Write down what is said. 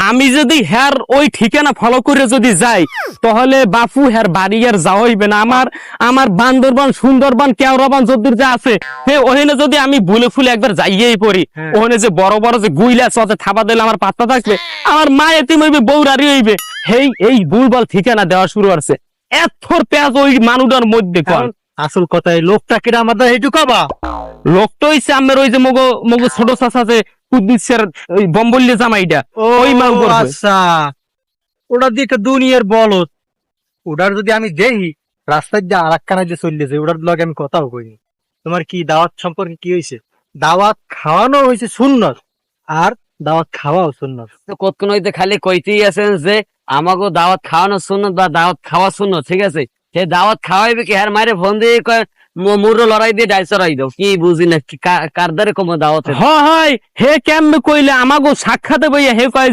আমি যদি হ্যার ওই ঠিকানা ফলো করে যদি যাই তাহলে বাপু হ্যার বাড়ি আর যাওয়া হইবে না। আমার বান্দরবান সুন্দরবন কেওড়াবান যদ্দূর যা আছে ওখানে যদি আমি ভুলে ফুলে একবার যাইয়েই পড়ি, ওখানে যে বড় বড় যে গুইলা চতে থাবা দিলে আমার পাত্তা থাকবে, আমার মা এতিম হইবে, বউরারি হইবে। এই ভুলভাল ঠিকানা দেওয়া শুরু করছে। এত পেঁয়াজ ওই মানুষটার মধ্যে কর আসল কথাই লোকটা কিনা আমাদের এইটুকাবা লোকটা হইছে আমার ওই যে মগো ছোট চাচা যে কুদ্দিসের ওই বম্বল্য জামাইটা ওই মাল করবে। আচ্ছা, ওটা দিয়ে একটা দুনিয়ার বলত। ওটার যদি আমি দেখি রাস্তায় যে আর একখানা যে চললেছে, ওটার লগে আমি কথাও কইনি। তোমার কি দাওয়াত সম্পর্কে কি হয়েছে? দাওয়াত খাওয়ানো হয়েছে সুন্নত, আর দাওয়াত খাওয়াও সুন্নত। কতক্ষণ হইতে খালি কইতেই আছেন যে আমাকে দাওয়াত খাওয়ানো সুন্নত বা দাওয়াত খাওয়া সুন্নত, ঠিক আছে? সে দাওয়াত খাওয়াইবে কি হ্যার মায়ের ফোন দিয়ে কয় মুরো লড়াই দিয়ে ডাই চড়াই দাও, কি বুঝি না কার দ্বারে কম দাওয়াত। হয় হে কেমনে কইলে আমাগো সাক্ষাতে বইয়া হে কয়